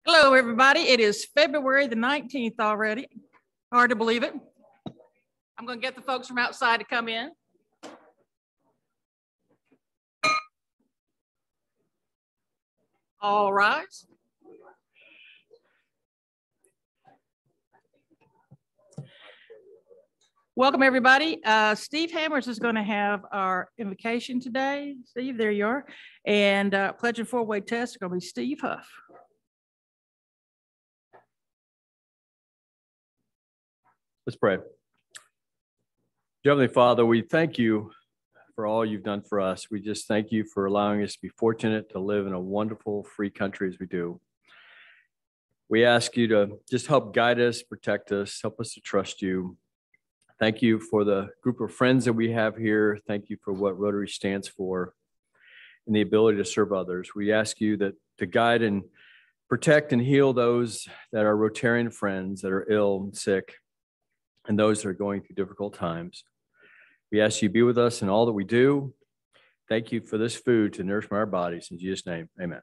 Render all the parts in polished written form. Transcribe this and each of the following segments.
Hello, everybody. It is February the 19th already. Hard to believe it. I'm going to get the folks from outside to come in. All rise. Welcome, everybody. Steve Hammers is going to have our invocation today. Steve, there you are. And pledge and four-way test is going to be Steve Huff. Let's pray. Dear Heavenly Father, we thank you for all you've done for us. We just thank you for allowing us to be fortunate to live in a wonderful, free country as we do. We ask you to just help guide us, protect us, help us to trust you. Thank you for the group of friends that we have here. Thank you for what Rotary stands for and the ability to serve others. We ask you that to guide and protect and heal those that are Rotarian friends that are ill and sick and those that are going through difficult times. We ask you to be with us in all that we do. Thank you for this food to nourish our bodies. In Jesus' name, amen.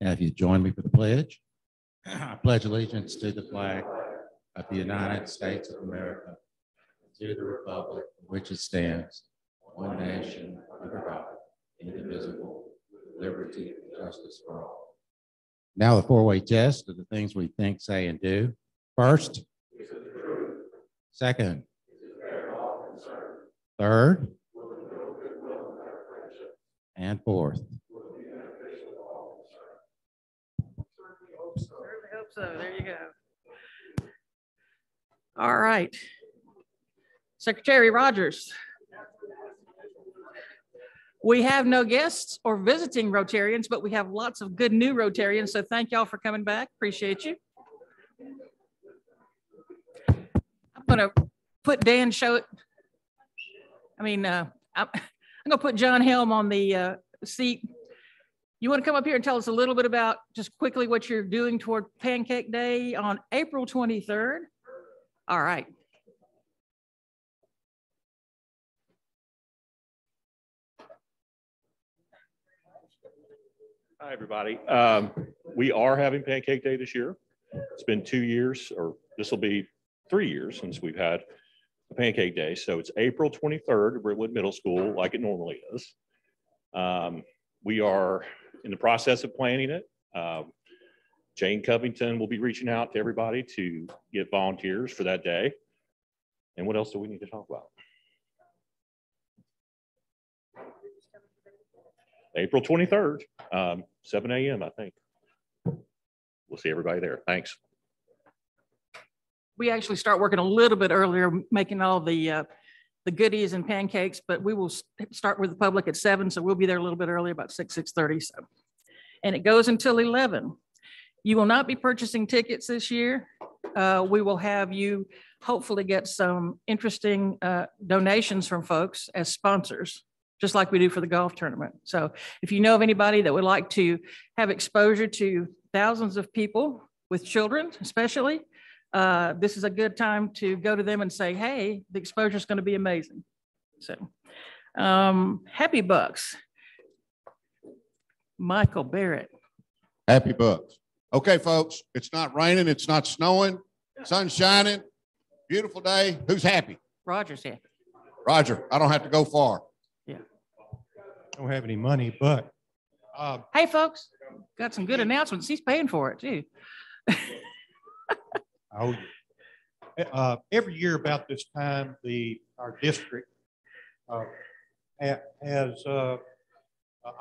And if you join me for the pledge, I pledge allegiance to the flag of the United States of America, to the republic for which it stands, one nation, under God, indivisible, with liberty and justice for all. Now the four-way test of the things we think, say, and do. First, second, third, and fourth. Certainly hope so. There you go. All right. Secretary Rogers. We have no guests or visiting Rotarians, but we have lots of good new Rotarians. So thank y'all for coming back. Appreciate you. I'm going to put Dan Show. I'm going to put John Helm on the seat. You want to come up here and tell us a little bit about just quickly what you're doing toward Pancake Day on April 23rd? All right. Hi, everybody. We are having Pancake Day this year. It's been 2 years, or this will be 3 years since we've had a Pancake Day. So it's April 23rd at Brentwood Middle School, like it normally is. We are in the process of planning it. Jane Covington will be reaching out to everybody to get volunteers for that day. And what else do we need to talk about? April 23rd, 7 a.m., I think. We'll see everybody there. Thanks. We actually start working a little bit earlier, making all the goodies and pancakes, but we will start with the public at 7, so we'll be there a little bit early, about 6:30. So, and it goes until 11. You will not be purchasing tickets this year. We will have you hopefully get some interesting donations from folks as sponsors, just like we do for the golf tournament. So if you know of anybody that would like to have exposure to thousands of people with children, especially, this is a good time to go to them and say, hey, the exposure is going to be amazing. So happy Bucks. Michael Barrett. Happy Bucks. Okay, folks, it's not raining, it's not snowing, sun's shining, beautiful day. Who's happy? Roger's happy. Roger, I don't have to go far. Yeah. I don't have any money, but. Hey, folks, got some good announcements. He's paying for it, too. Oh, yeah. Every year about this time, our district has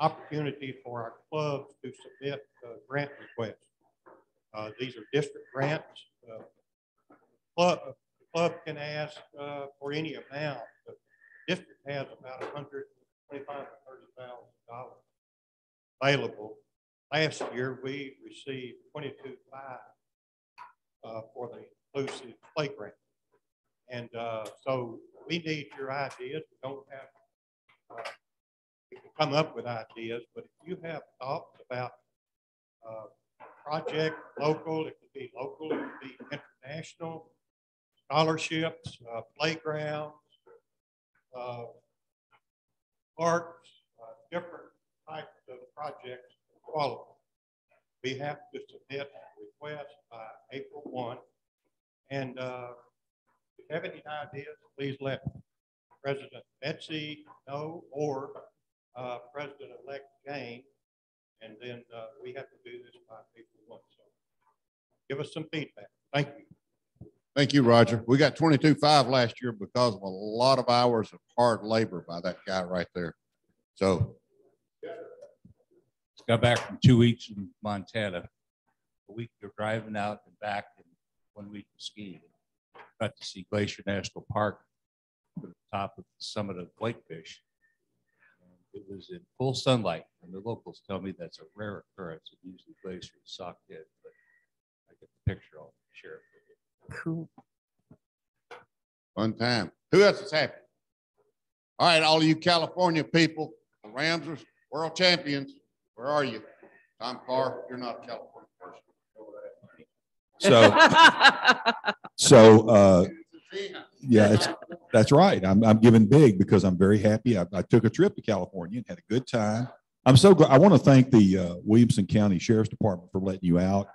opportunity for our clubs to submit grant requests. These are district grants. Club can ask for any amount. The district has about $125,000 to $30,000 available. Last year, we received $22,500 for the inclusive playground. And so we need your ideas. We don't have, we can come up with ideas, but if you have thoughts about project, local, it could be local, it could be international, scholarships, playgrounds, parks, different projects qualify. We have to submit a request by April 1. And if you have any ideas, please let President Betsy know, or President-elect Jane, and then we have to do this by April 1. So give us some feedback. Thank you. Thank you, Roger. We got 22.5 last year because of a lot of hours of hard labor by that guy right there. So. Got back from 2 weeks in Montana. A week of driving out and back, and 1 week of skiing. Got to see Glacier National Park to the top of the summit of Whitefish. And it was in full sunlight, and the locals tell me that's a rare occurrence. And usually glacier is socked in, but I get the picture. I'll share it with you. Cool. Fun time. Who else is happy? All right, all of you California people, the Rams are world champions. Where are you? Tom Carr, you're not a California person. So yeah, that's right. I'm giving big because I'm very happy. I took a trip to California and had a good time. I'm so glad. I want to thank the Williamson County Sheriff's Department for letting you out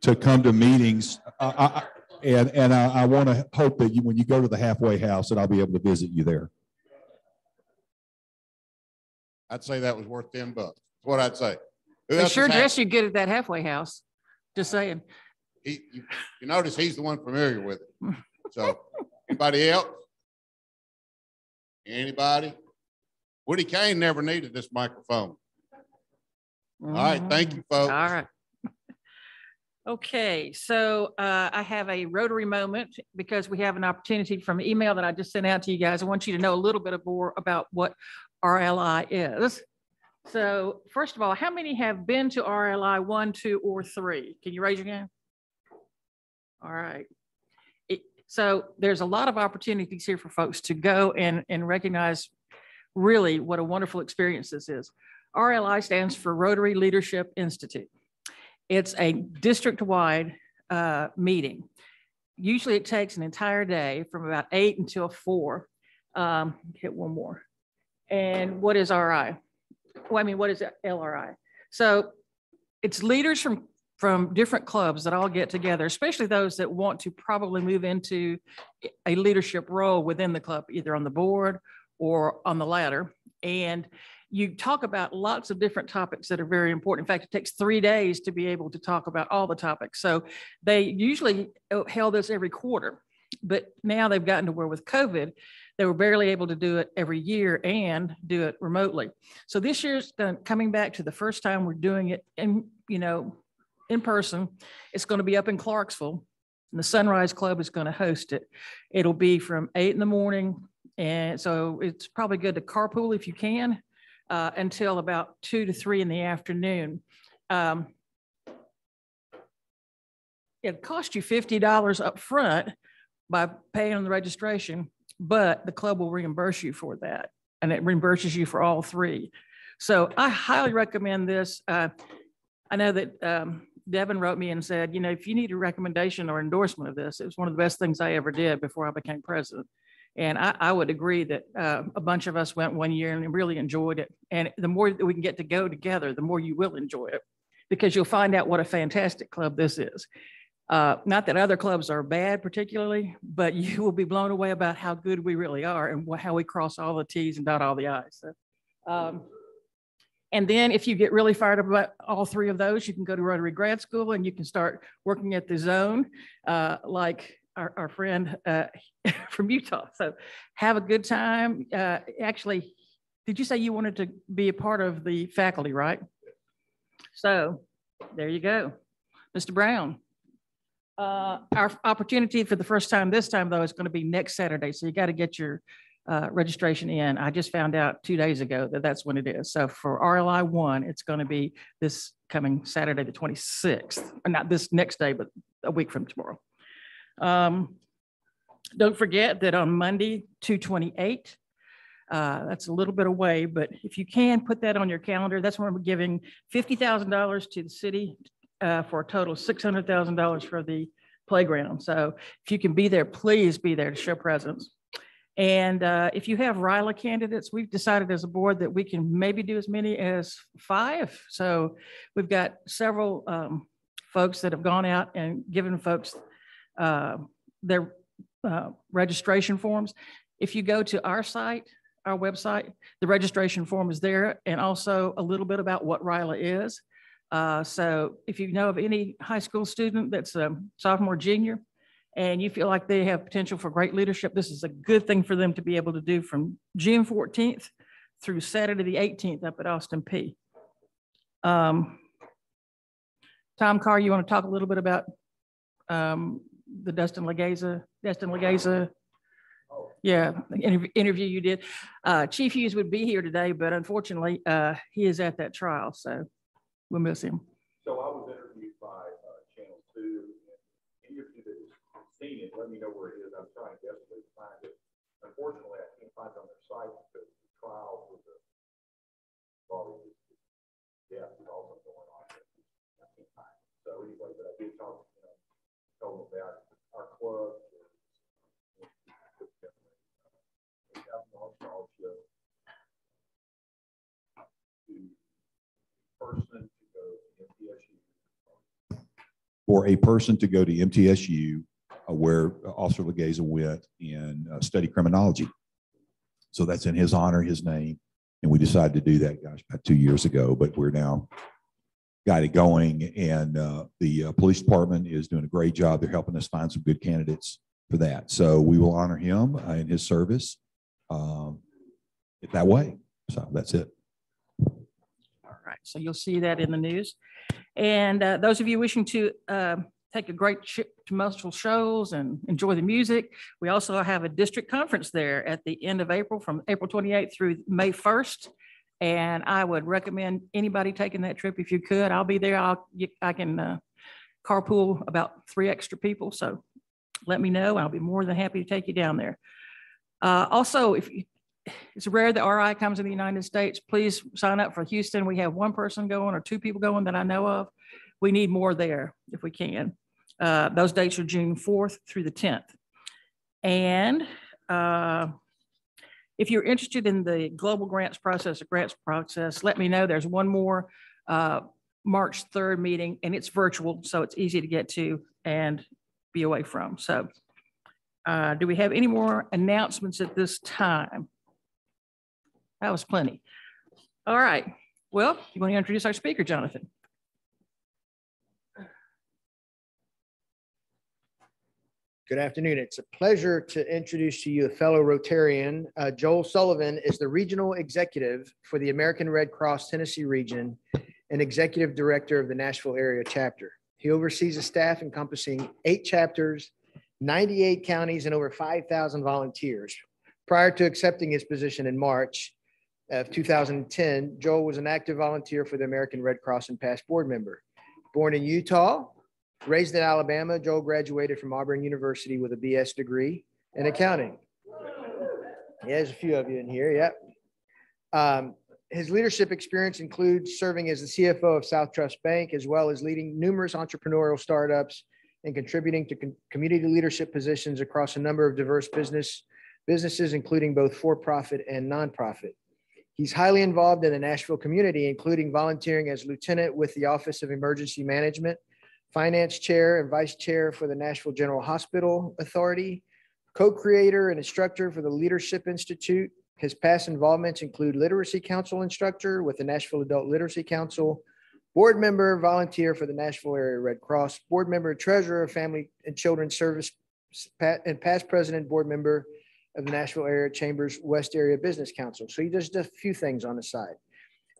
to come to meetings. And I want to hope that when you go to the halfway house, that I'll be able to visit you there. I'd say that was worth $10. That's what I'd say. They sure dress you good at that halfway house. Just saying. You notice he's the one familiar with it. So anybody else? Anybody? Woody Kane never needed this microphone. All right. Thank you, folks. All right. Okay, so I have a Rotary moment because we have an opportunity from an email that I just sent out to you guys. I want you to know a little bit more about what RLI is. So first of all, how many have been to RLI 1, 2, or 3? Can you raise your hand? All right. So there's a lot of opportunities here for folks to go and recognize really what a wonderful experience this is. RLI stands for Rotary Leadership Institute. It's a district-wide meeting. Usually it takes an entire day from about 8 until 4. Hit one more. And what is RI? Well, I mean, what is LRI? So it's leaders from different clubs that all get together, especially those that want to probably move into a leadership role within the club, either on the board or on the ladder. And you talk about lots of different topics that are very important. In fact, it takes 3 days to be able to talk about all the topics. So they usually held this every quarter, but now they've gotten to where with COVID, they were barely able to do it every year and do it remotely. So this year's coming back to the first time we're doing it in person. It's going to be up in Clarksville, and the Sunrise Club is going to host it. It'll be from 8 in the morning. And so it's probably good to carpool if you can until about 2 to 3 in the afternoon. It costs you $50 up front by paying on the registration, but the club will reimburse you for that. And it reimburses you for all 3. So I highly recommend this. I know that Devin wrote me and said, if you need a recommendation or endorsement of this, it was one of the best things I ever did before I became president. And I would agree that a bunch of us went one year and really enjoyed it. And the more that we can get to go together, the more you will enjoy it, because you'll find out what a fantastic club this is. Not that other clubs are bad particularly, but you will be blown away about how good we really are and how we cross all the T's and dot all the I's. So, and then if you get really fired up about all 3 of those, you can go to Rotary Grad School and you can start working at the zone like our friend from Utah. So have a good time. Actually, did you say you wanted to be a part of the faculty, right? So there you go. Mr. Brown. Our opportunity for the first time this time, though, is going to be next Saturday. So you got to get your registration in. I just found out 2 days ago that that's when it is. So for RLI 1, it's going to be this coming Saturday, the 26th. Not this next day, but a week from tomorrow. Don't forget that on Monday, 2/28, that's a little bit away, but if you can put that on your calendar, that's when we're giving $50,000 to the city for a total of $600,000 for the playground. So if you can be there, please be there to show presence. And if you have RILA candidates, we've decided as a board that we can maybe do as many as 5. So we've got several folks that have gone out and given folks their registration forms. If you go to our site, our website, the registration form is there, and also a little bit about what RILA is. So if you know of any high school student that's a sophomore, junior, and you feel like they have potential for great leadership, this is a good thing for them to be able to do from June 14th through Saturday the 18th up at Austin P. Tom Carr, you want to talk a little bit about the Dustin Legeza? Yeah, interview you did. Chief Hughes would be here today, but unfortunately, he is at that trial, so we'll miss him. So I was interviewed by Channel 2, and any of you that have seen it, let me know where it is. I'm trying desperately to find it. Unfortunately, I can't find it on their site because the trial was death is also going on. I can't find it. So anyway, but I did talk to them, told them about our club. For a person to go to MTSU, where Officer Legeza went and study criminology. So that's in his honor, his name. And we decided to do that, gosh, about 2 years ago, but we're now got it going. And the police department is doing a great job. They're helping us find some good candidates for that. So we will honor him in his service that way. So that's it. All right, so you'll see that in the news. And those of you wishing to take a great trip to multiple shows and enjoy the music, we also have a district conference there at the end of April, from April 28th through May 1st. And I would recommend anybody taking that trip if you could. I'll be there. I can carpool about 3 extra people. So let me know. I'll be more than happy to take you down there. Also, it's rare that RI comes in the United States, please sign up for Houston. We have 1 person going or 2 people going that I know of. We need more there if we can. Those dates are June 4th through the 10th. And if you're interested in the global grants process, let me know. There's one more March 3rd meeting, and it's virtual, so it's easy to get to and be away from. So do we have any more announcements at this time? That was plenty. All right. Well, you want to introduce our speaker, Jonathan? Good afternoon. It's a pleasure to introduce to you a fellow Rotarian. Joel Sullivan is the Regional Executive for the American Red Cross Tennessee Region and Executive Director of the Nashville-area Chapter. He oversees a staff encompassing 8 chapters, 98 counties, and over 5,000 volunteers. Prior to accepting his position in March of 2010, Joel was an active volunteer for the American Red Cross and past board member. Born in Utah, raised in Alabama, Joel graduated from Auburn University with a BS degree in accounting. Yeah, there's a few of you in here, yep. His leadership experience includes serving as the CFO of South Trust Bank, as well as leading numerous entrepreneurial startups and contributing to community leadership positions across a number of diverse businesses, including both for-profit and nonprofit. He's highly involved in the Nashville community, including volunteering as lieutenant with the Office of Emergency Management, finance chair and vice chair for the Nashville General Hospital Authority, co-creator and instructor for the Leadership Institute. His past involvements include Literacy Council instructor with the Nashville Adult Literacy Council, board member, volunteer for the Nashville-area Red Cross, board member, treasurer of Family and Children's Service, and past president, board member of the Nashville-area Chambers West Area Business Council. So he does just a few things on the side.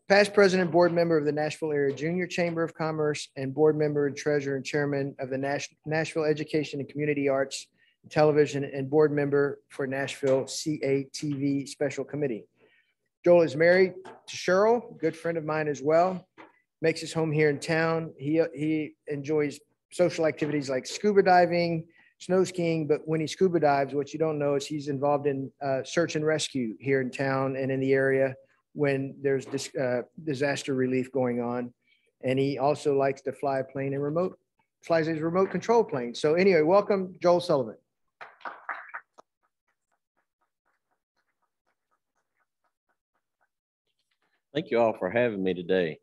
Past president, board member of the Nashville-area Junior Chamber of Commerce, and board member and treasurer and chairman of the Nashville Education and Community Arts Television, and board member for Nashville CATV Special Committee. Joel is married to Cheryl, a good friend of mine as well. Makes his home here in town. He enjoys social activities like scuba diving, snow skiing, but when he scuba dives, what you don't know is he's involved in search and rescue here in town and in the area when there's disaster relief going on. And he also likes to fly a plane and flies his remote control plane. So anyway, welcome, Joel Sullivan. Thank you all for having me today.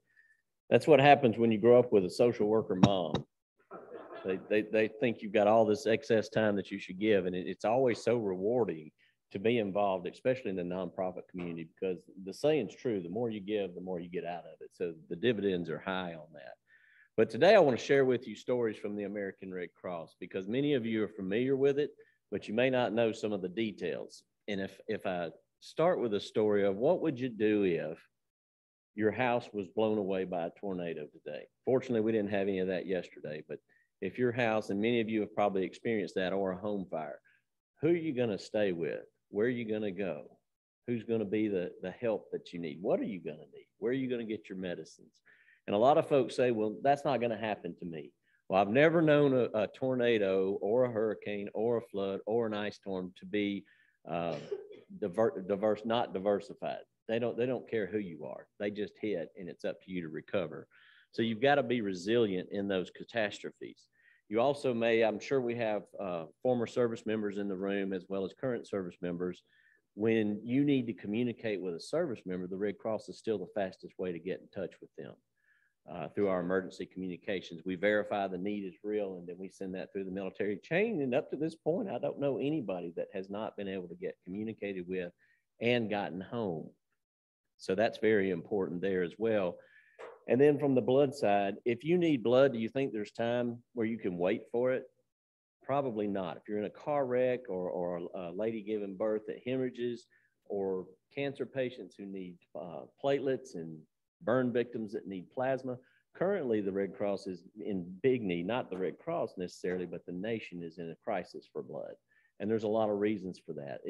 That's what happens when you grow up with a social worker mom. They think you've got all this excess time that you should give, and it's always so rewarding to be involved, especially in the nonprofit community, because the saying's true, the more you give, the more you get out of it. So the dividends are high on that. But today I want to share with you stories from the American Red Cross, because many of you are familiar with it, but you may not know some of the details. And if I start with a story of what would you do if your house was blown away by a tornado today? Fortunately, we didn't have any of that yesterday, but if your house, and many of you have probably experienced that, or a home fire, who are you going to stay with? Where are you going to go? Who's going to be the help that you need? What are you going to need? Where are you going to get your medicines? And a lot of folks say, well, that's not going to happen to me. Well, I've never known a tornado or a hurricane or a flood or an ice storm to be not diversified. They don't care who you are. They just hit, and it's up to you to recover. So you've got to be resilient in those catastrophes. You also may, I'm sure we have former service members in the room as well as current service members. When you need to communicate with a service member, the Red Cross is still the fastest way to get in touch with them through our emergency communications. We verify the need is real, and then we send that through the military chain. And up to this point, I don't know anybody that has not been able to get communicated with and gotten home. So that's very important there as well. And then from the blood side, if you need blood, do you think there's time where you can wait for it? Probably not. If you're in a car wreck or a lady giving birth that hemorrhages, or cancer patients who need platelets, and burn victims that need plasma, currently the Red Cross is in big need, not the Red Cross necessarily, but the nation is in a crisis for blood. And there's a lot of reasons for that.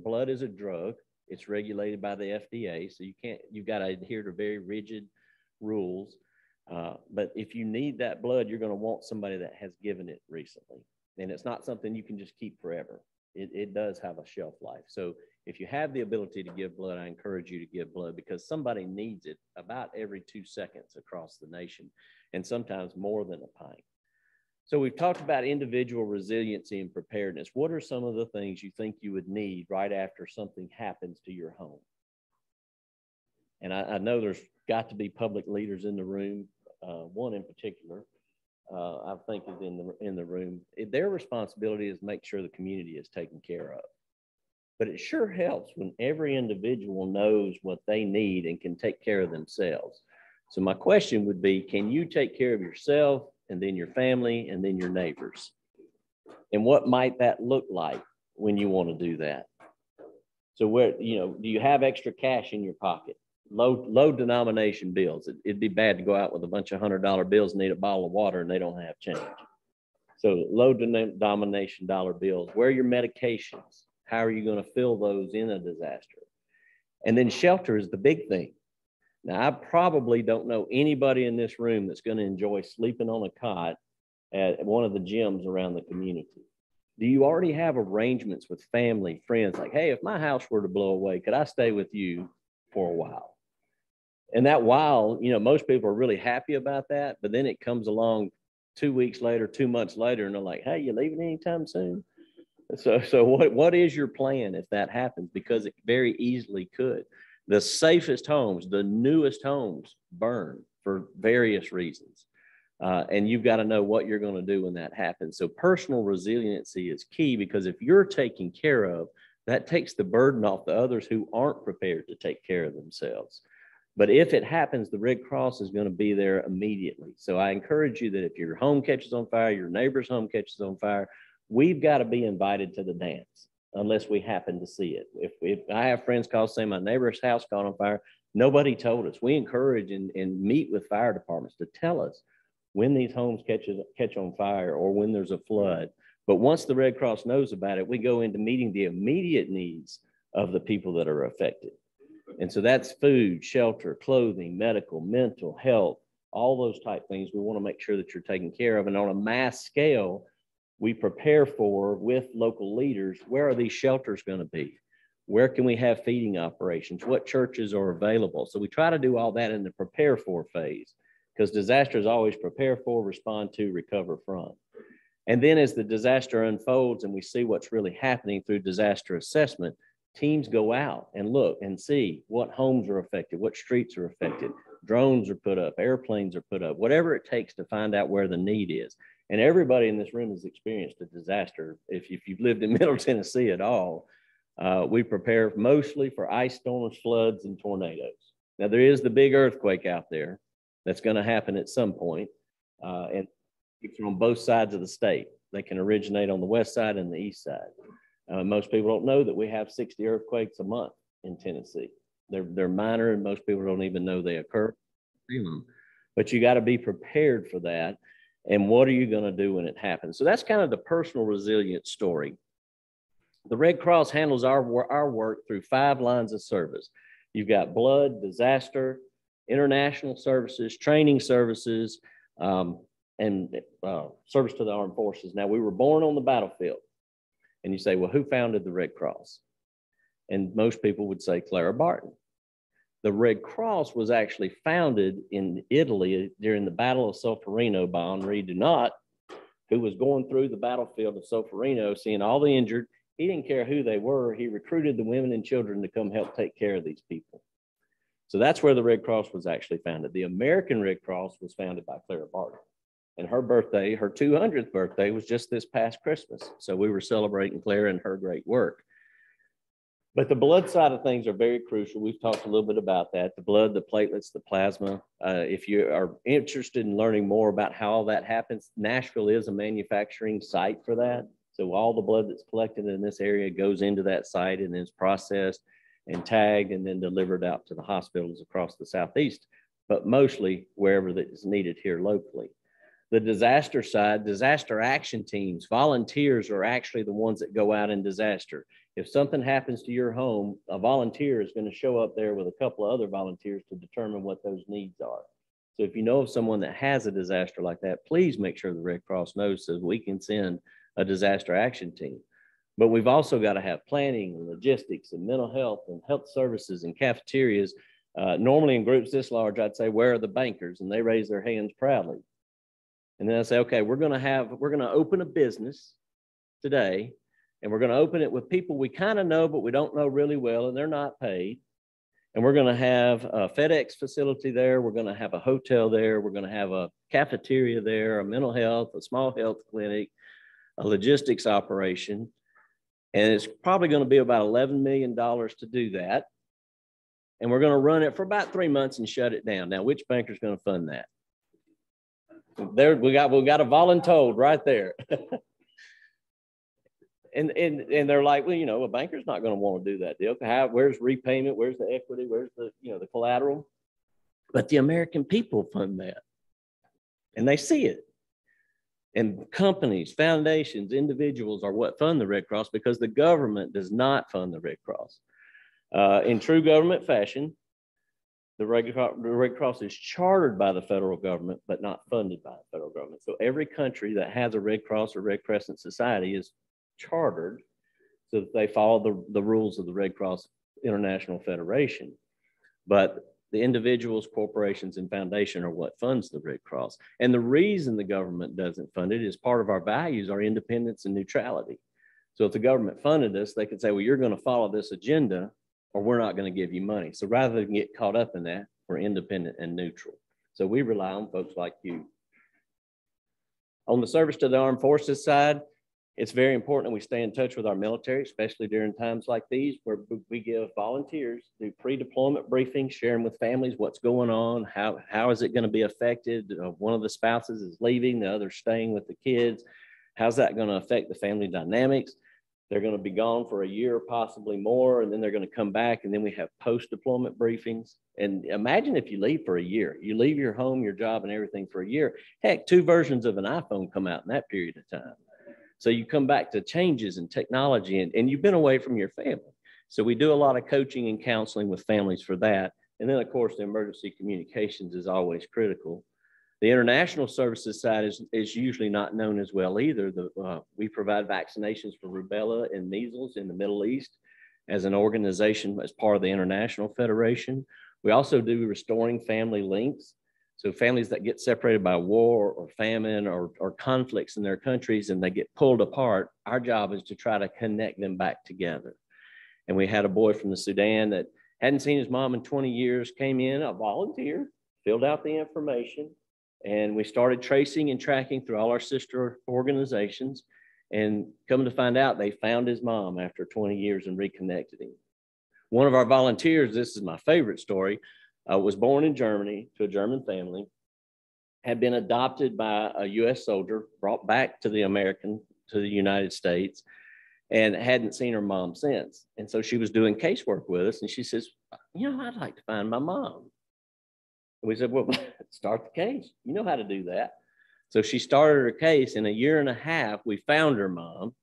Blood is a drug. It's regulated by the FDA, so you've got to adhere to very rigid rules. But if you need that blood, you're going to want somebody that has given it recently. And it's not something you can just keep forever. It does have a shelf life. So if you have the ability to give blood, I encourage you to give blood, because somebody needs it about every 2 seconds across the nation, and sometimes more than a pint. So we've talked about individual resiliency and preparedness. What are some of the things you think you would need right after something happens to your home? And I know there's got to be public leaders in the room. One in particular, I think is in the room. Their responsibility is to make sure the community is taken care of. But it sure helps when every individual knows what they need and can take care of themselves. So my question would be, can you take care of yourself, and then your family, and then your neighbors? And what might that look like when you want to do that? So do you have extra cash in your pocket? Low denomination bills. It'd be bad to go out with a bunch of $100 bills and need a bottle of water and they don't have change. So low denomination dollar bills. Where are your medications? How are you going to fill those in a disaster? And then shelter is the big thing. Now, I probably don't know anybody in this room that's going to enjoy sleeping on a cot at one of the gyms around the community. Do you already have arrangements with family, friends, like, hey, if my house were to blow away, could I stay with you for a while? And that while, most people are really happy about that, but then it comes along 2 weeks later, 2 months later, and they're like, hey, you leaving anytime soon? So what is your plan if that happens? Because it very easily could. The safest homes, the newest homes burn for various reasons. And you've got to know what you're going to do when that happens. So personal resiliency is key, because if you're taken care of, that takes the burden off the others who aren't prepared to take care of themselves. But if it happens, the Red Cross is going to be there immediately. So I encourage you that if your home catches on fire, your neighbor's home catches on fire, we've got to be invited to the dance unless we happen to see it. If I have friends call saying my neighbor's house caught on fire, nobody told us. We encourage and meet with fire departments to tell us when these homes catch on fire or when there's a flood. But once the Red Cross knows about it, we go into meeting the immediate needs of the people that are affected. And so that's food, shelter, clothing, medical, mental health, all those type things. We want to make sure that you're taken care of. And on a mass scale, we prepare for, with local leaders, where are these shelters going to be? Where can we have feeding operations? What churches are available? So we try to do all that in the prepare for phase, because disaster is always prepare for, respond to, recover from. And then as the disaster unfolds and we see what's really happening through disaster assessment, Teams go out and look and see what homes are affected, what streets are affected. Drones are put up, airplanes are put up, whatever it takes to find out where the need is. And everybody in this room has experienced a disaster. If you've lived in Middle Tennessee at all, we prepare mostly for ice storms, floods, and tornadoes. Now, there is the big earthquake out there that's going to happen at some point, and it's on both sides of the state. They can originate on the west side and the east side. Most people don't know that we have 60 earthquakes a month in Tennessee. They're minor, and most people don't even know they occur. But you got to be prepared for that. And what are you going to do when it happens? So that's kind of the personal resilience story. The Red Cross handles our work through 5 lines of service. You've got blood, disaster, international services, training services, and service to the armed forces. Now, we were born on the battlefield. And you say, well, who founded the Red Cross? And most people would say Clara Barton. The Red Cross was actually founded in Italy during the Battle of Solferino by Henri Dunant, who was going through the battlefield of Solferino, seeing all the injured. He didn't care who they were. He recruited the women and children to come help take care of these people. So that's where the Red Cross was actually founded. The American Red Cross was founded by Clara Barton. And her birthday, her 200th birthday, was just this past Christmas. So we were celebrating Clara and her great work. But the blood side of things are very crucial. We've talked a little bit about that. The blood, the platelets, the plasma. If you are interested in learning more about how all that happens, Nashville is a manufacturing site for that. So all the blood that's collected in this area goes into that site and is processed and tagged and then delivered out to the hospitals across the Southeast, but mostly wherever that is needed here locally. The disaster side, disaster action teams, volunteers are actually the ones that go out in disaster. If something happens to your home, a volunteer is going to show up there with a couple of other volunteers to determine what those needs are. So if you know of someone that has a disaster like that, please make sure the Red Cross knows so we can send a disaster action team. But we've also got to have planning and logistics and mental health and health services and cafeterias. Normally in groups this large, I'd say, where are the bankers? And they raise their hands proudly. And then I say, okay, we're going to open a business today, and we're going to open it with people we kind of know, but we don't know really well, and they're not paid. And we're going to have a FedEx facility there. We're going to have a hotel there. We're going to have a cafeteria there, a mental health, a small health clinic, a logistics operation. And it's probably going to be about $11 million to do that. And we're going to run it for about 3 months and shut it down. Now, which banker is going to fund that? There we got a voluntold right there. and they're like, well, you know, a banker's not going to want to do that deal. Where's repayment? Where's the equity? Where's the, you know, the collateral? But the American people fund that, and they see it. And companies, foundations, individuals are what fund the Red Cross, because the government does not fund the Red Cross. In true government fashion, the Red Cross is chartered by the federal government, but not funded by the federal government. So every country that has a Red Cross or Red Crescent Society is chartered so that they follow the rules of the Red Cross International Federation. But the individuals, corporations, and foundation are what funds the Red Cross. And the reason the government doesn't fund it is part of our values, our independence and neutrality. So if the government funded us, they could say, well, you're going to follow this agenda, or we're not going to give you money. So rather than get caught up in that, we're independent and neutral. So we rely on folks like you. On the service to the armed forces side, it's very important that we stay in touch with our military, especially during times like these, where we give volunteers, do pre-deployment briefings, sharing with families what's going on, how is it going to be affected. One of the spouses is leaving, the other staying with the kids. How's that going to affect the family dynamics? They're going to be gone for a year, possibly more, and then they're going to come back, and then we have post-deployment briefings. And imagine if you leave for a year. You leave your home, your job, and everything for a year. Heck, 2 versions of an iPhone come out in that period of time. So you come back to changes in technology, and you've been away from your family. So we do a lot of coaching and counseling with families for that. And then, of course, the emergency communications is always critical. The international services side is usually not known as well either. We provide vaccinations for rubella and measles in the Middle East as an organization, as part of the International Federation. We also do restoring family links. So families that get separated by war or famine or conflicts in their countries and they get pulled apart, our job is to try to connect them back together. And we had a boy from the Sudan that hadn't seen his mom in 20 years, came in, a volunteer, filled out the information, and we started tracing and tracking through all our sister organizations. And coming to find out, they found his mom after 20 years and reconnected him. One of our volunteers, this is my favorite story, was born in Germany to a German family, had been adopted by a U.S. soldier, brought back to the United States, and hadn't seen her mom since. And so she was doing casework with us, and she says, you know, I'd like to find my mom. And we said, well, start the case. You know how to do that. So she started her case. In a year and a half, we found her mom,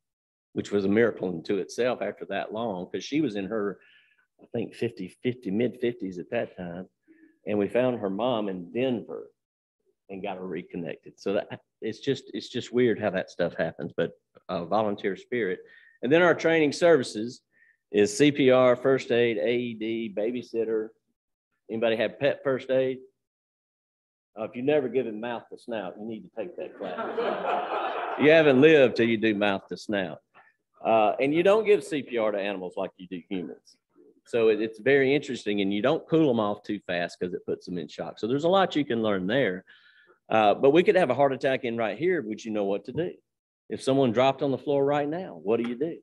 which was a miracle unto itself after that long, because she was in her, I think, mid-50s at that time. And we found her mom in Denver and got her reconnected. So that, it's just weird how that stuff happens, but volunteer spirit. And then our training services is CPR, first aid, AED, babysitter. Anybody have pet first aid? If you've never given mouth to snout, you need to take that class. You haven't lived till you do mouth to snout. And you don't give CPR to animals like you do humans. So it's very interesting, and you don't cool them off too fast because it puts them in shock. So there's a lot you can learn there. But we could have a heart attack in right here. Would you know what to do? If someone dropped on the floor right now, what do you do?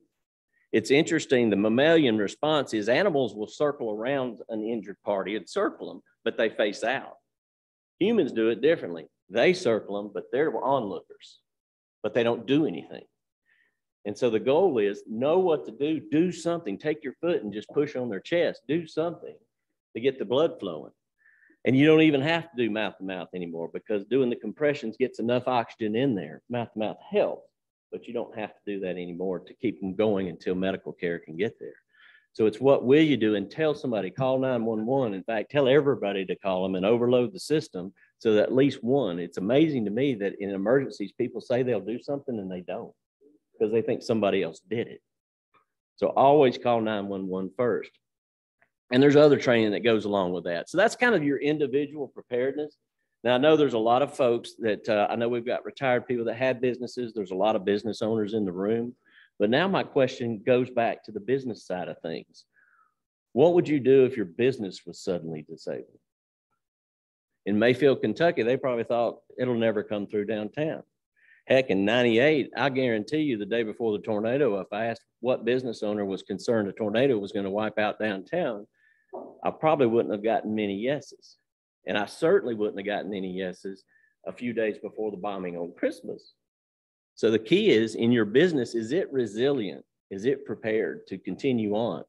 It's interesting. The mammalian response is animals will circle around an injured party and circle them, but they face out. Humans do it differently. They circle them, but they're onlookers, but they don't do anything. And so the goal is know what to do, do something, take your foot and just push on their chest, do something to get the blood flowing. And you don't even have to do mouth to mouth anymore, because doing the compressions gets enough oxygen in there. Mouth to mouth helps, but you don't have to do that anymore to keep them going until medical care can get there. So it's what will you do, and tell somebody, call 911. In fact, tell everybody to call them and overload the system so that at least one. It's amazing to me that in emergencies, people say they'll do something and they don't because they think somebody else did it. So always call 911 first. And there's other training that goes along with that. So that's kind of your individual preparedness. Now, I know there's a lot of folks that I know we've got retired people that have businesses. There's a lot of business owners in the room. But now my question goes back to the business side of things. What would you do if your business was suddenly disabled? In Mayfield, Kentucky, they probably thought it'll never come through downtown. Heck, in '98, I guarantee you the day before the tornado, if I asked what business owner was concerned a tornado was going to wipe out downtown, I probably wouldn't have gotten many yeses. And I certainly wouldn't have gotten any yeses a few days before the bombing on Christmas. So the key is in your business, is it resilient? Is it prepared to continue on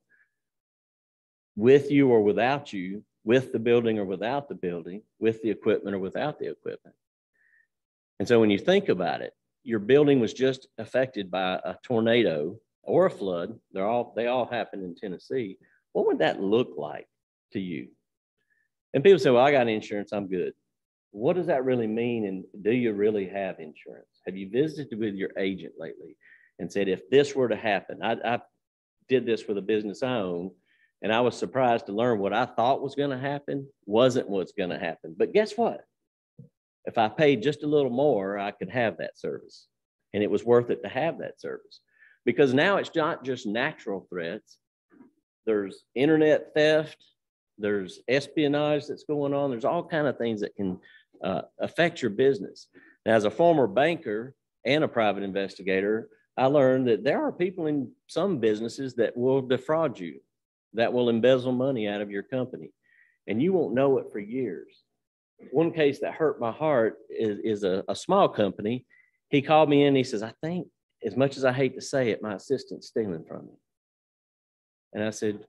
with you or without you, with the building or without the building, with the equipment or without the equipment? And so when you think about it, your building was just affected by a tornado or a flood. They all happen in Tennessee. What would that look like to you? And people say, well, I got insurance, I'm good. What does that really mean? And do you really have insurance? Have you visited with your agent lately and said, if this were to happen, I did this with a business I own, and I was surprised to learn what I thought was going to happen wasn't what's going to happen. But guess what? If I paid just a little more, I could have that service. And it was worth it to have that service, because now it's not just natural threats. There's internet theft. There's espionage that's going on. There's all kinds of things that can affect your business. Now, as a former banker and a private investigator, I learned that there are people in some businesses that will defraud you, that will embezzle money out of your company, and you won't know it for years. One case that hurt my heart is a small company. He called me in and he says, I think, as much as I hate to say it, my assistant's stealing from me. And I said,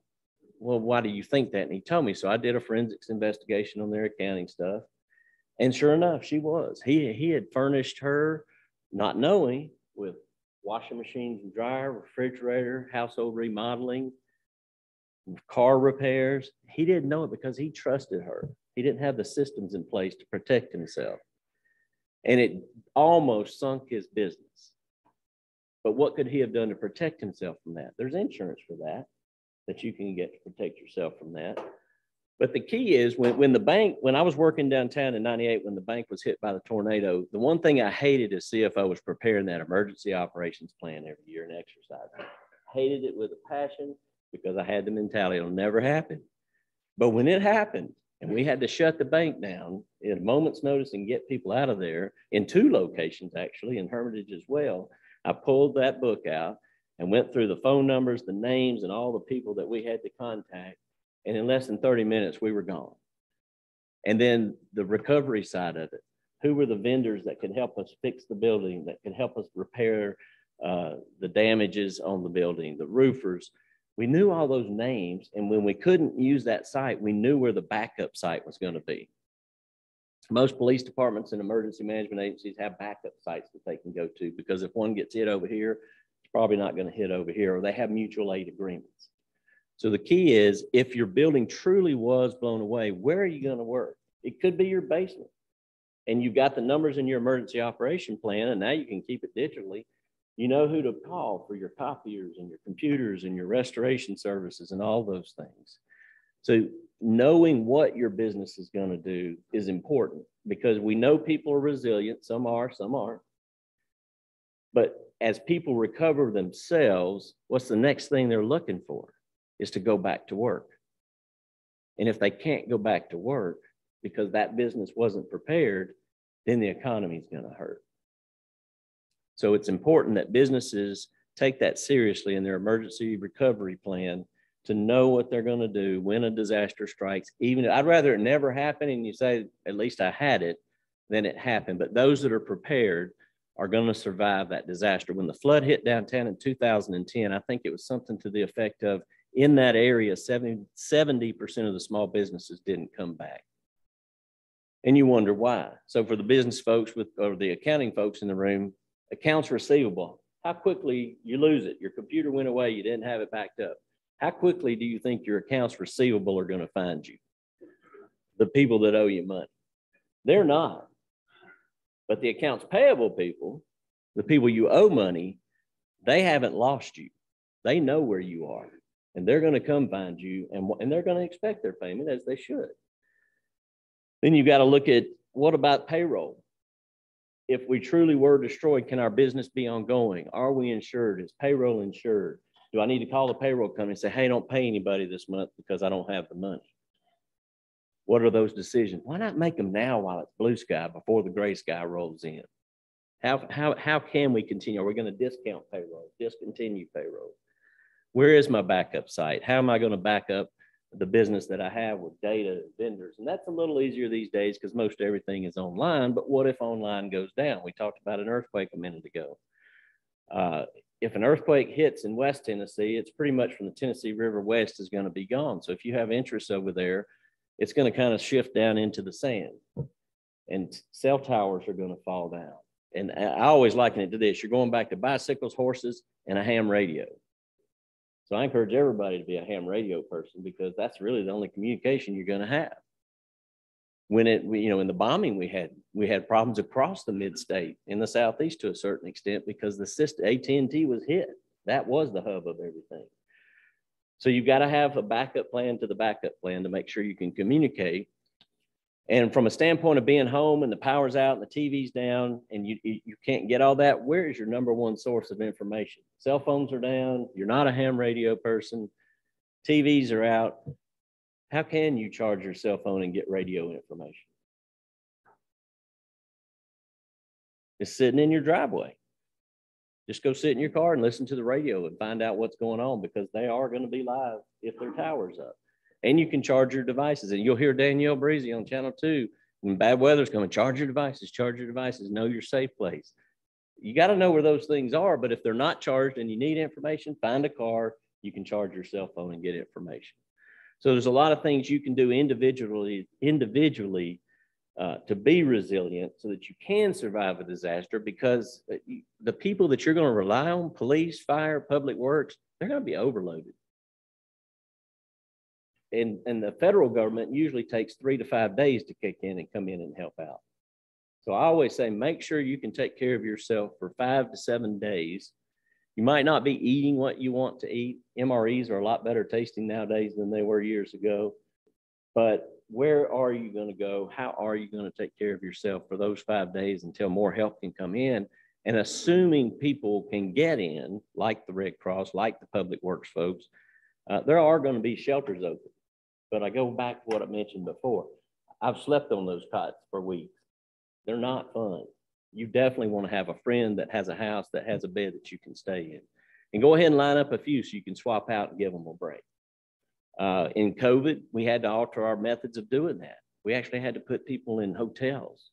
well, why do you think that? And he told me. So I did a forensics investigation on their accounting stuff. And sure enough, she was. He had furnished her, not knowing, with washing machines and dryer, refrigerator, household remodeling, car repairs. He didn't know it because he trusted her. He didn't have the systems in place to protect himself. And it almost sunk his business. But what could he have done to protect himself from that? There's insurance for that you can get to protect yourself from that. But the key is when I was working downtown in '98, when the bank was hit by the tornado, the one thing I hated as CFO was preparing that emergency operations plan every year and exercising. Hated it with a passion. because I had the mentality it'll never happen. But when it happened and we had to shut the bank down at a moment's notice and get people out of there in 2 locations, actually, in Hermitage as well, I pulled that book out and went through the phone numbers, the names, and all the people that we had to contact. And in less than 30 minutes, we were gone. And then the recovery side of it. Who were the vendors that could help us fix the building, that could help us repair the damages on the building, the roofers? We knew all those names. And when we couldn't use that site, we knew where the backup site was going to be. Most police departments and emergency management agencies have backup sites that they can go to, because if one gets hit over here, it's probably not going to hit over here, or they have mutual aid agreements. So the key is, if your building truly was blown away, where are you going to work? It could be your basement. And you've got the numbers in your emergency operation plan, and now you can keep it digitally. You know who to call for your copiers and your computers and your restoration services and all those things. So knowing what your business is going to do is important, because we know people are resilient. Some are, some aren't. But as people recover themselves, what's the next thing they're looking for? Is to go back to work. And if they can't go back to work because that business wasn't prepared, then the economy is going to hurt. So it's important that businesses take that seriously in their emergency recovery plan, to know what they're going to do when a disaster strikes. Even I'd rather it never happen and you say, at least I had it, than it happened. But those that are prepared are going to survive that disaster. When the flood hit downtown in 2010, I think it was something to the effect of, in that area, 70% of the small businesses didn't come back. And you wonder why. So for the business folks or the accounting folks in the room, accounts receivable, how quickly you lose it. Your computer went away, you didn't have it backed up. How quickly do you think your accounts receivable are going to find you? The people that owe you money. They're not. But the accounts payable people, the people you owe money, they haven't lost you. They know where you are, and they're going to come find you, and they're going to expect their payment, as they should. Then you got to look at, what about payroll? If we truly were destroyed, can our business be ongoing? Are we insured? Is payroll insured? Do I need to call the payroll company and say, hey, don't pay anybody this month because I don't have the money? What are those decisions? Why not make them now while it's blue sky, before the gray sky rolls in? How can we continue? Are we going to discount payroll, discontinue payroll? Where is my backup site? How am I going to back up the business that I have with data and vendors? And that's a little easier these days because most everything is online. But what if online goes down? We talked about an earthquake a minute ago. If an earthquake hits in West Tennessee, it's pretty much from the Tennessee River west is going to be gone. So if you have interests over there, it's going to kind of shift down into the sand, and cell towers are going to fall down. And I always liken it to this. You're going back to bicycles, horses, and a ham radio. So I encourage everybody to be a ham radio person, because that's really the only communication you're going to have. When in the bombing, we had problems across the mid-state in the Southeast to a certain extent, because the system, AT&T was hit. That was the hub of everything. So you've got to have a backup plan to the backup plan to make sure you can communicate. And from a standpoint of being home and the power's out and the TV's down and you can't get all that, where is your number one source of information? Cell phones are down. You're not a ham radio person. TVs are out. How can you charge your cell phone and get radio information? It's sitting in your driveway. Just go sit in your car and listen to the radio and find out what's going on, because they are going to be live if their tower's up. And you can charge your devices. And you'll hear Danielle Breezy on Channel 2, when bad weather's coming, charge your devices, know your safe place. You got to know where those things are, but if they're not charged and you need information, find a car, you can charge your cell phone and get information. So there's a lot of things you can do individually to be resilient so that you can survive a disaster, because the people that you're going to rely on, police, fire, public works, they're going to be overloaded. And the federal government usually takes 3 to 5 days to kick in and come in and help out. So I always say, make sure you can take care of yourself for 5 to 7 days. You might not be eating what you want to eat. MREs are a lot better tasting nowadays than they were years ago. But where are you going to go? How are you going to take care of yourself for those 5 days until more help can come in? And assuming people can get in, like the Red Cross, like the public works folks, There are going to be shelters open, but I go back to what I mentioned before. I've slept on those cots for weeks. They're not fun. You definitely want to have a friend that has a house that has a bed that you can stay in. And go ahead and line up a few so you can swap out and give them a break. In COVID, we had to alter our methods of doing that. We actually had to put people in hotels,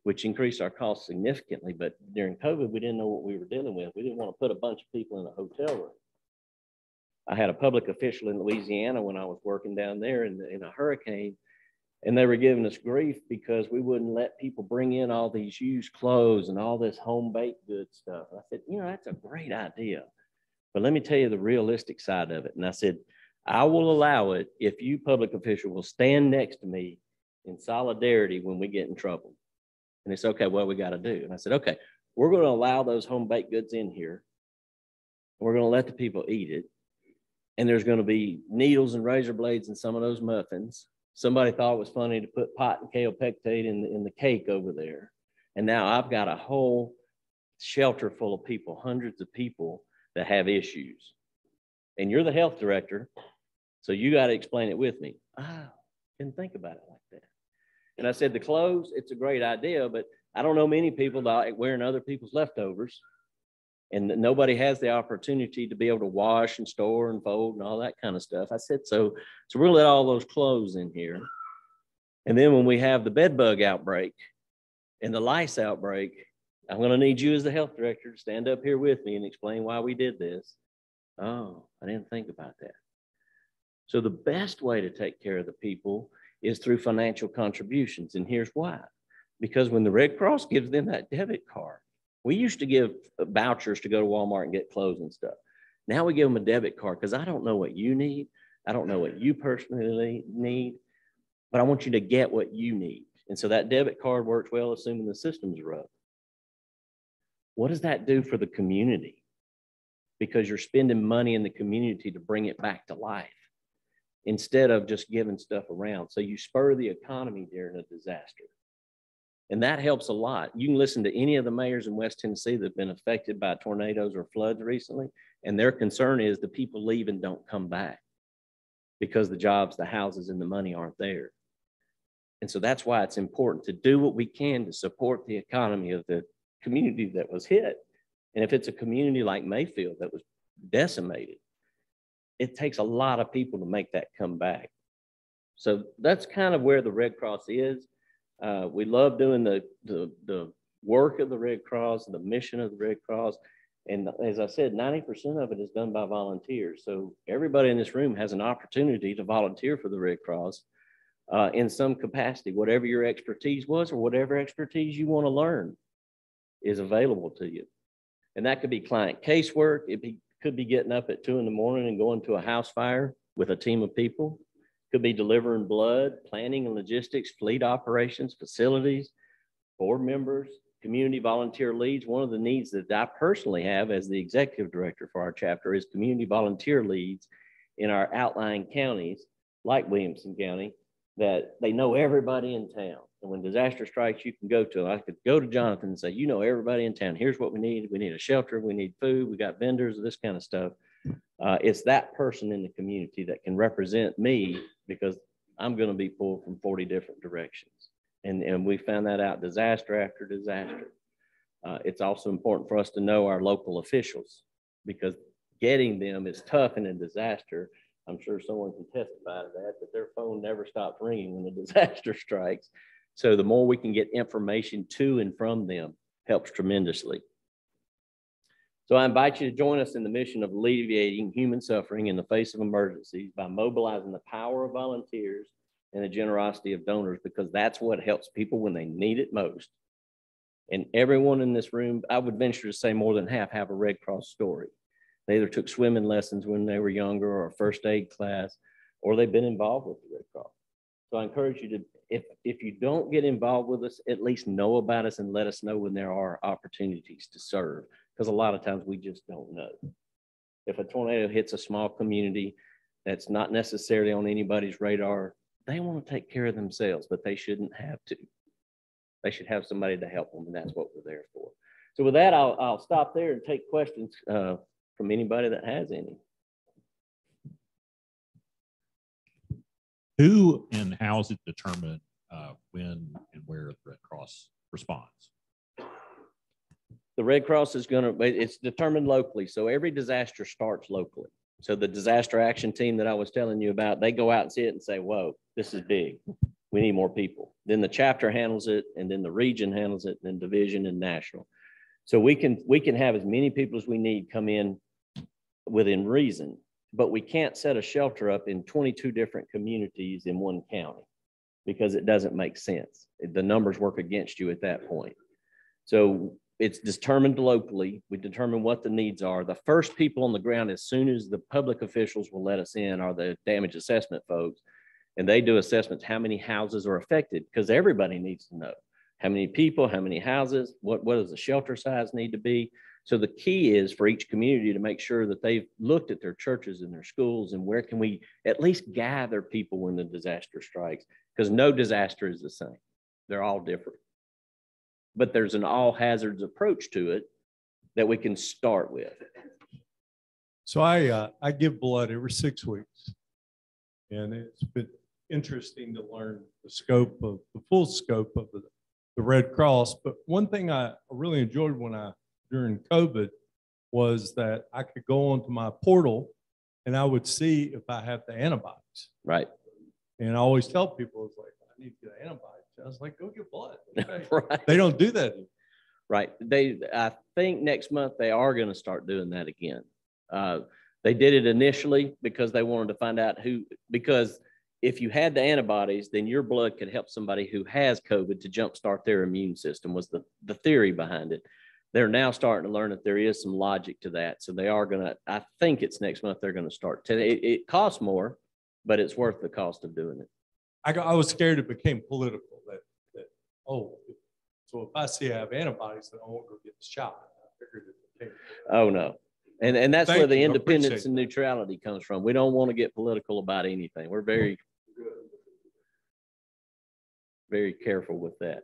which increased our costs significantly. But during COVID, we didn't know what we were dealing with. We didn't want to put a bunch of people in a hotel room. I had a public official in Louisiana when I was working down there in a hurricane, and they were giving us grief because we wouldn't let people bring in all these used clothes and all this home baked goods stuff. And I said, you know, that's a great idea, but let me tell you the realistic side of it. And I said, I will allow it if you public official will stand next to me in solidarity when we get in trouble. And it's okay, what we got to do. And I said, okay, we're going to allow those home baked goods in here. We're going to let the people eat it. And there's going to be needles and razor blades in some of those muffins. Somebody thought it was funny to put pot and kale pectate in the cake over there. And now I've got a whole shelter full of people, hundreds of people that have issues. And you're the health director, so you got to explain it with me. Didn't think about it like that. And I said, the clothes, it's a great idea, but I don't know many people that like wearing other people's leftovers. And nobody has the opportunity to be able to wash and store and fold and all that kind of stuff. I said, so we're gonna let all those clothes in here. And then when we have the bed bug outbreak and the lice outbreak, I'm gonna need you as the health director to stand up here with me and explain why we did this. Oh, I didn't think about that. So the best way to take care of the people is through financial contributions. And here's why. Because when the Red Cross gives them that debit card, we used to give vouchers to go to Walmart and get clothes and stuff. Now we give them a debit card because I don't know what you need. I don't know what you personally need, but I want you to get what you need. And so that debit card works well, assuming the systems are up. What does that do for the community? Because you're spending money in the community to bring it back to life instead of just giving stuff around. So you spur the economy during a disaster. And that helps a lot. You can listen to any of the mayors in West Tennessee that have been affected by tornadoes or floods recently, and their concern is the people leave and don't come back because the jobs, the houses, and the money aren't there. And so that's why it's important to do what we can to support the economy of the community that was hit. And if it's a community like Mayfield that was decimated, it takes a lot of people to make that come back. So that's kind of where the Red Cross is. We love doing the work of the Red Cross, the mission of the Red Cross. And as I said, 90% of it is done by volunteers. So everybody in this room has an opportunity to volunteer for the Red Cross in some capacity. Whatever your expertise was or whatever expertise you want to learn is available to you. And that could be client casework. Could be getting up at 2 in the morning and going to a house fire with a team of people. Could be delivering blood, planning and logistics, fleet operations, facilities, board members, community volunteer leads. One of the needs that I personally have as the executive director for our chapter is community volunteer leads in our outlying counties, like Williamson County, that they know everybody in town. And when disaster strikes, you can go to them. I could go to Jonathan and say, you know everybody in town. Here's what we need. We need a shelter. We need food. We got vendors, this kind of stuff. It's that person in the community that can represent me because I'm going to be pulled from 40 different directions. And we found that out disaster after disaster. It's also important for us to know our local officials because getting them is tough in a disaster. I'm sure someone can testify to that their phone never stops ringing when a disaster strikes. So the more we can get information to and from them helps tremendously. So I invite you to join us in the mission of alleviating human suffering in the face of emergencies by mobilizing the power of volunteers and the generosity of donors, because that's what helps people when they need it most. And everyone in this room, I would venture to say more than half have a Red Cross story. They either took swimming lessons when they were younger or a first aid class, or they've been involved with the Red Cross. So I encourage you to, if you don't get involved with us, at least know about us and let us know when there are opportunities to serve, because a lot of times we just don't know. If a tornado hits a small community that's not necessarily on anybody's radar, they want to take care of themselves, but they shouldn't have to. They should have somebody to help them, and that's what we're there for. So with that, I'll stop there and take questions from anybody that has any. Who and how is it determined when and where the Red Cross responds? The Red Cross is it's determined locally. So every disaster starts locally. So the disaster action team that I was telling you about, they go out and see it and say, whoa, this is big. We need more people. Then the chapter handles it, and then the region handles it, and then division and national. So we can have as many people as we need come in within reason, but we can't set a shelter up in 22 different communities in one county because it doesn't make sense. The numbers work against you at that point. So it's determined locally. We determine what the needs are. The first people on the ground, as soon as the public officials will let us in, are the damage assessment folks. And they do assessments, how many houses are affected, because everybody needs to know how many people, how many houses, what does the shelter size need to be. So the key is for each community to make sure that they've looked at their churches and their schools and where can we at least gather people when the disaster strikes, because no disaster is the same. They're all different. But there's an all hazards approach to it that we can start with. So I give blood every 6 weeks, and it's been interesting to learn the full scope of the Red Cross. But one thing I really enjoyed during COVID was that I could go onto my portal and I would see if I have the antibodies. Right. And I always tell people, it's like, I need to get antibodies. I was like, go get blood. Okay. Right. They don't do that anymore. Right. I think next month they are going to start doing that again. They did it initially because they wanted to find out because if you had the antibodies, then your blood could help somebody who has COVID to jumpstart their immune system, was the theory behind it. They're now starting to learn that there is some logic to that. So they are going to, I think it's next month, they're going to start. It costs more, but it's worth the cost of doing it. I was scared it became political so if I see I have antibodies, then I won't go get the shot. I figured it became Oh, no. And that's where the independence and neutrality comes from. We don't want to get political about anything. We're very, very careful with that.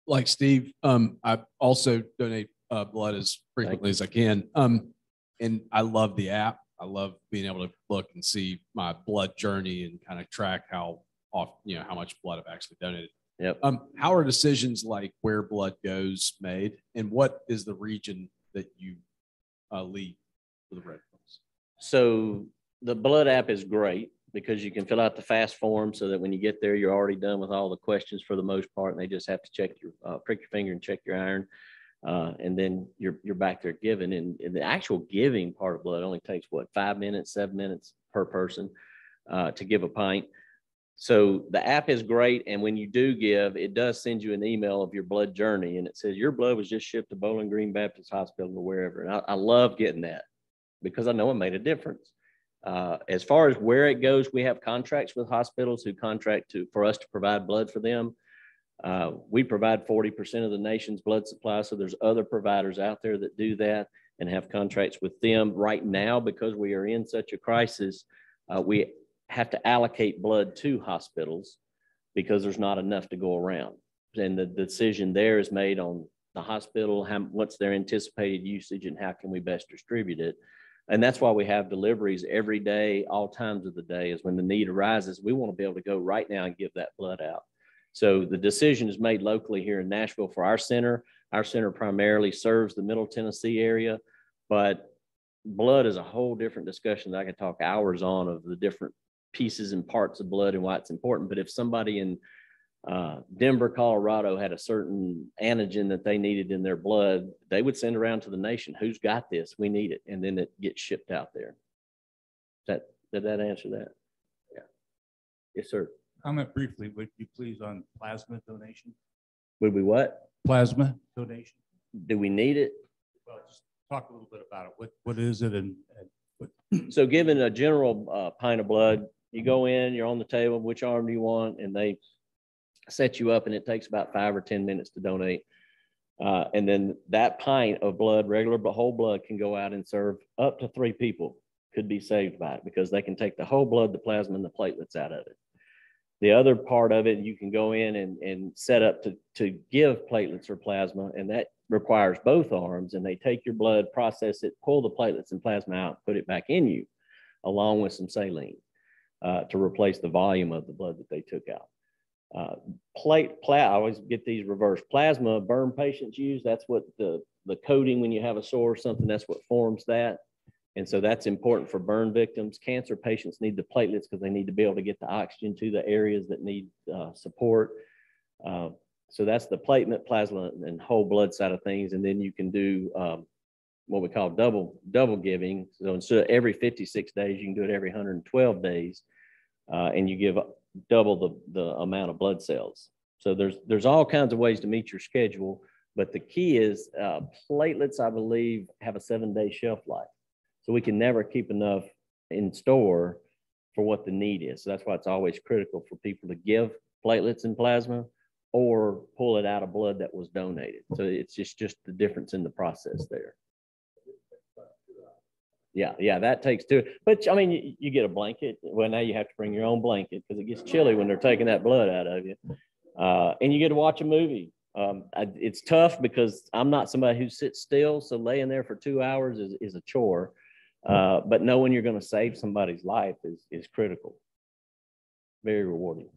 Like Steve, I also donate blood as frequently as I can. And I love the app. I love being able to look and see my blood journey and kind of track how often, how much blood I've actually donated. Yep. How are decisions like where blood goes made, and what is the region that you lead for the Red Cross? So the blood app is great because you can fill out the fast form so that when you get there, you're already done with all the questions for the most part, and they just have to check your prick your finger and check your iron. And then you're back there giving, and the actual giving part of blood only takes 5 minutes, 7 minutes per person to give a pint. So the app is great. And when you do give, it does send you an email of your blood journey, and it says your blood was just shipped to Bowling Green Baptist Hospital or wherever. And I love getting that because I know it made a difference. As far as where it goes, we have contracts with hospitals who contract for us to provide blood for them. We provide 40% of the nation's blood supply. So there's other providers out there that do that and have contracts with them. Right now, because we are in such a crisis, we have to allocate blood to hospitals because there's not enough to go around. And the decision there is made on the hospital, what's their anticipated usage and how can we best distribute it. And that's why we have deliveries every day, all times of the day. Is when the need arises, we want to be able to go right now and give that blood out. So the decision is made locally here in Nashville for our center. Our center primarily serves the Middle Tennessee area, but blood is a whole different discussion that I could talk hours on, of the different pieces and parts of blood and why it's important. But if somebody in Denver, Colorado had a certain antigen that they needed in their blood, they would send around to the nation, who's got this? We need it. And then it gets shipped out there. Did that answer that? Yeah. Yes, sir. Comment briefly, would you please, on plasma donation? Would we what? Plasma donation. Do we need it? Well, just talk a little bit about it. What is it? And what? So given a general pint of blood, you go in, you're on the table, which arm do you want? And they set you up, and it takes about 5 or 10 minutes to donate. And then that pint of blood, regular but whole blood, can go out and serve up to 3 people could be saved by it, because they can take the whole blood, the plasma, and the platelets out of it. The other part of it, you can go in and set up to give platelets or plasma, and that requires both arms, and they take your blood, process it, pull the platelets and plasma out, put it back in you, along with some saline to replace the volume of the blood that they took out. I always get these reversed. Plasma burn patients use, that's what the coating when you have a sore or something, that's what forms that. And so that's important for burn victims. Cancer patients need the platelets because they need to be able to get the oxygen to the areas that need support. So that's the platelet, plasma, and whole blood side of things. And then you can do what we call double giving. So instead of every 56 days, you can do it every 112 days. And you give double the amount of blood cells. So there's all kinds of ways to meet your schedule. But the key is platelets, I believe, have a 7-day shelf life. So we can never keep enough in store for what the need is. So that's why it's always critical for people to give platelets and plasma or pull it out of blood that was donated. So it's just the difference in the process there. Yeah, that takes two. But I mean, you get a blanket. Well, now you have to bring your own blanket because it gets chilly when they're taking that blood out of you. And you get to watch a movie. It's tough because I'm not somebody who sits still. So laying there for 2 hours is a chore. But knowing you're going to save somebody's life is critical. Very rewarding.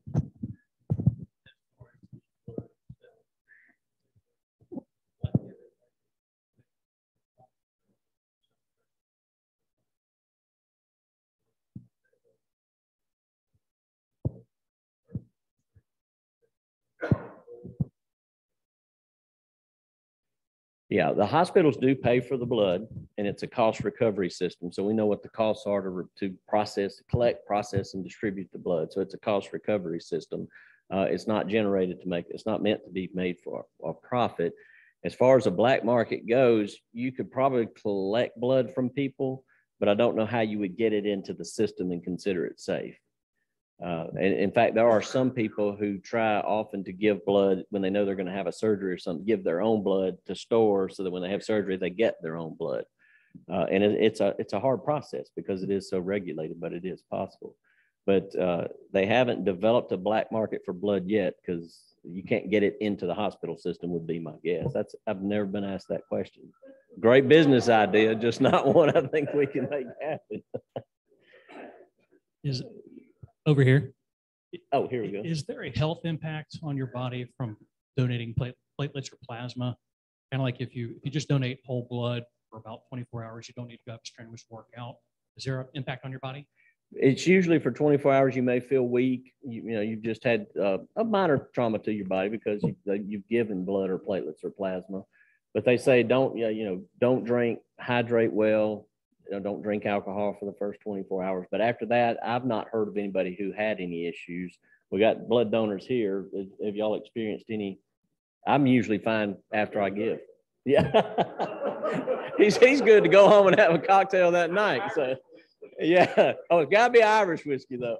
Yeah, the hospitals do pay for the blood, and it's a cost recovery system. So we know what the costs are to process, collect, process, and distribute the blood. So it's a cost recovery system. It's not generated it's not meant to be made for a profit. As far as the black market goes, you could probably collect blood from people, but I don't know how you would get it into the system and consider it safe. And in fact, there are some people who try often to give blood when they know they're going to have a surgery or something, give their own blood to store so that when they have surgery, they get their own blood. And it's a hard process because it is so regulated, but it is possible. But they haven't developed a black market for blood yet because you can't get it into the hospital system would be my guess. I've never been asked that question. Great business idea, just not one I think we can make happen. Over here. Oh, here we go. Is there a health impact on your body from donating platelets or plasma? Kind of like if you just donate whole blood for about 24 hours, you don't need to go have a strenuous workout. Is there an impact on your body? It's usually for 24 hours. You may feel weak. You've just had a minor trauma to your body because you've given blood or platelets or plasma. But they say don't drink, hydrate well. Don't drink alcohol for the first 24 hours. But after that, I've not heard of anybody who had any issues. We got blood donors here. Have y'all experienced any? I'm usually fine after I give. Yeah. he's good to go home and have a cocktail that night. So yeah. Oh, it's gotta be Irish whiskey though.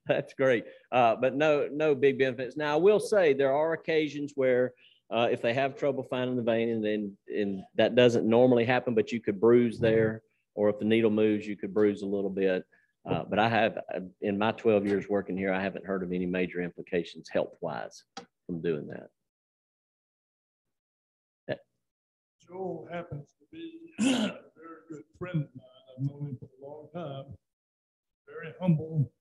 That's great. But no big benefits. Now I will say there are occasions where if they have trouble finding the vein, and that doesn't normally happen, but you could bruise there, or if the needle moves, you could bruise a little bit. But I have, in my 12 years working here, I haven't heard of any major implications health-wise from doing that. Joel happens to be a very good friend of mine. I've known him for a long time. Very humble,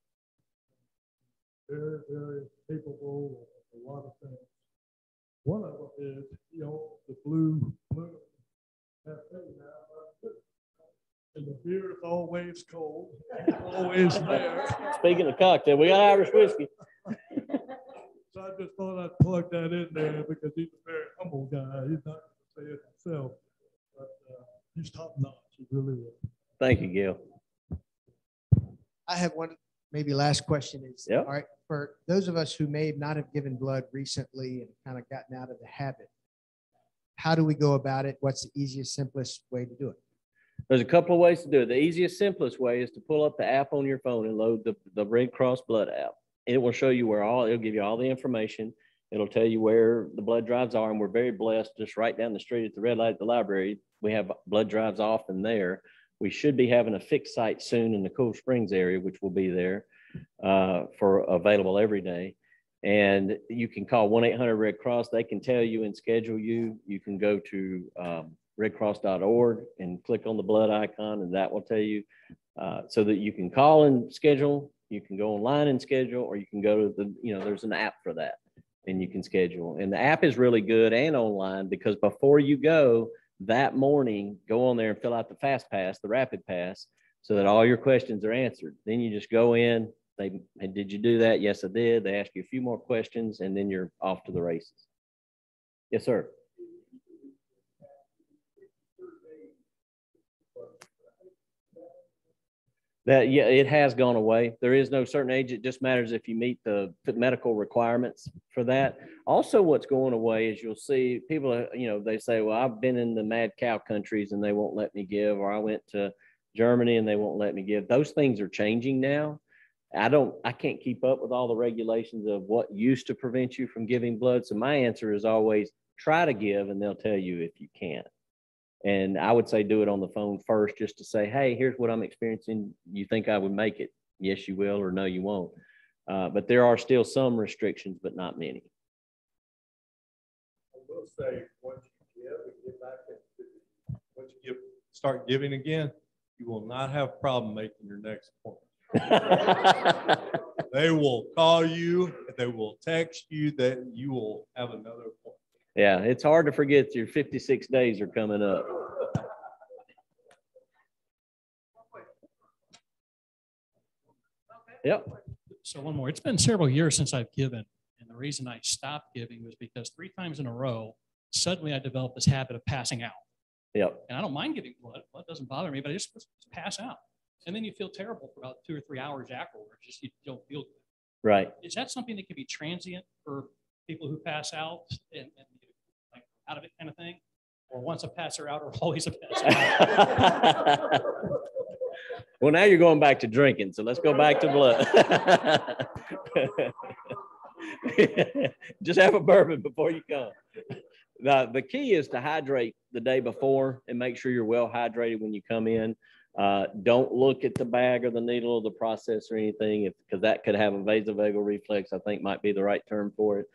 very, very capable of a lot of things. One of them is he owns the Blue Cafe now. And the beer is always cold. It's always there. Speaking of cocktail, we got Irish whiskey. So I just thought I'd plug that in there because he's a very humble guy. He's not going to say it himself, but he's top notch. He really is. Thank you, Gil. I have one, maybe last question is, Yep. all right, for those of us who may not have given blood recently and kind of gotten out of the habit, how do we go about it? What's the easiest, simplest way to do it? There's a couple of ways to do it. The easiest, simplest way is to pull up the app on your phone and load the Red Cross blood app. It will show you it'll give you all the information. It'll tell you where the blood drives are. And we're very blessed, just right down the street at the red light at the library, we have blood drives often there. We should be having a fixed site soon in the Cool Springs area, which will be there. for available every day. And you can call 1-800-RED Cross. They can tell you and schedule you. You can go to redcross.org and click on the blood icon, and that will tell you so that you can call and schedule. You can go online and schedule, or you can go to the, there's an app for that and you can schedule. And the app is really good and online, because before you go that morning, go on there and fill out the Fast Pass, the Rapid Pass, so that all your questions are answered. Then you just go in. Did you do that? Yes, I did. They ask you a few more questions, and then you're off to the races. Yes, sir. Yeah, it has gone away. There is no certain age. It just matters if you meet the medical requirements for that. Also, what's going away is you'll see people, they say, well, I've been in the mad cow countries and they won't let me give, or I went to Germany and they won't let me give. Those things are changing now. I can't keep up with all the regulations of what used to prevent you from giving blood. So my answer is always try to give, and they'll tell you if you can't. And I would say do it on the phone first, just to say, hey, here's what I'm experiencing. You think I would make it? Yes, you will, or no, you won't. But there are still some restrictions, but not many. I will say, once you give and get back into, once you start giving again, you will not have a problem making your next appointment. They will call you, they will text you that you will have another appointment. Yeah, it's hard to forget your 56 days are coming up. Yep. So one more. It's been several years since I've given. And the reason I stopped giving was because 3 times in a row, suddenly I developed this habit of passing out. Yep. And I don't mind giving blood. Blood doesn't bother me, but I just pass out. And then you feel terrible for about 2 or 3 hours afterwards. Just you don't feel good. Right. Is that something that can be transient for people who pass out and like out of it kind of thing? Or once a passer out, or always a passer out? Well, now you're going back to drinking, so let's go back to blood. Just have a bourbon before you come. The key is to hydrate the day before and make sure you're well hydrated when you come in. Don't look at the bag or the needle or the process or anything, because that could have a vasovagal reflex, I think might be the right term for it.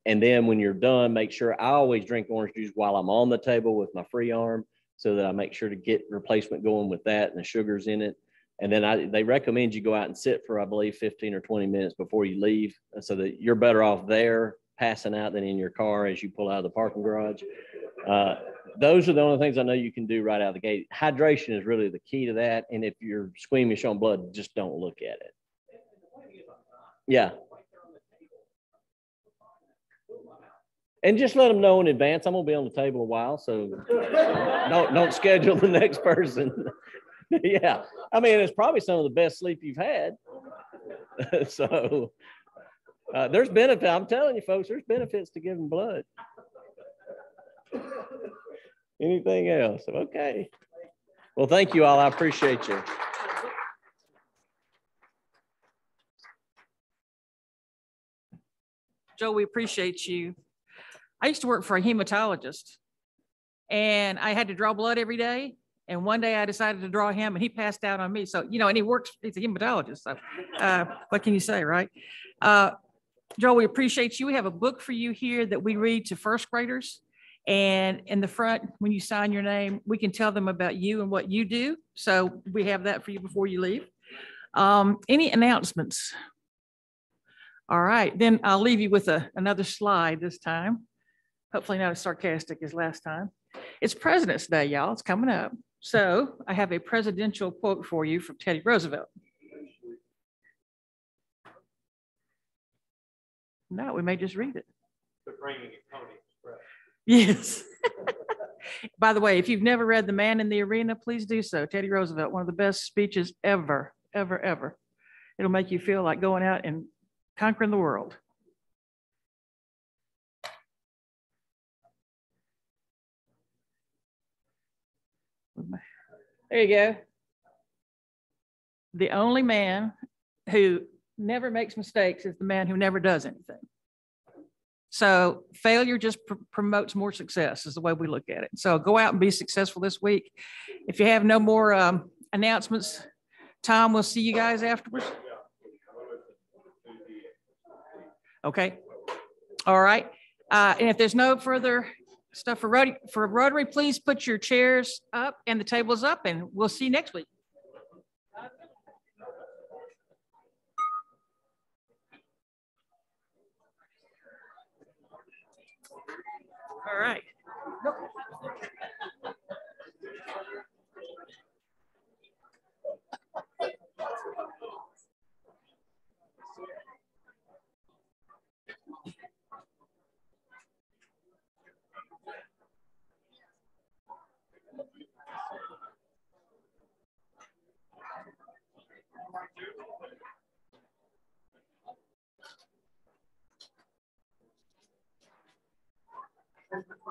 And then when you're done, make sure I always drink orange juice while I'm on the table with my free arm, so that I make sure to get replacement going with that and the sugars in it. And then they recommend you go out and sit for, I believe, 15 or 20 minutes before you leave, so that you're better off there passing out than in your car as you pull out of the parking garage. Those are the only things I know you can do right out of the gate. Hydration is really the key to that. And if you're squeamish on blood, just don't look at it. Yeah. And just let them know in advance. I'm going to be on the table a while, so don't schedule the next person. Yeah. I mean, it's probably some of the best sleep you've had. So there's benefit. I'm telling you, folks, there's benefits to giving blood. Anything else? Okay. Well, thank you all. I appreciate you. Joe, we appreciate you. I used to work for a hematologist, and I had to draw blood every day. And one day I decided to draw him, and he passed out on me. So, and he works, he's a hematologist. So what can you say, right? Joe, we appreciate you. We have a book for you here that we read to first graders. And in the front, when you sign your name, we can tell them about you and what you do. So we have that for you before you leave. Any announcements? All right, then I'll leave you with another slide this time. Hopefully not as sarcastic as last time. It's President's Day, y'all. It's coming up. So I have a presidential quote for you from Teddy Roosevelt. No, we may just read it. Yes. By the way, if you've never read The Man in the Arena, please do so. Teddy Roosevelt, one of the best speeches ever, ever, ever. It'll make you feel like going out and conquering the world. There you go. The only man who never makes mistakes is the man who never does anything. So failure just promotes more success is the way we look at it. So go out and be successful this week. If you have no more announcements, Tom, we'll see you guys afterwards. Okay. All right. And if there's no further stuff for Rotary, please put your chairs up and the tables up, and we'll see you next week. All right. Thank you.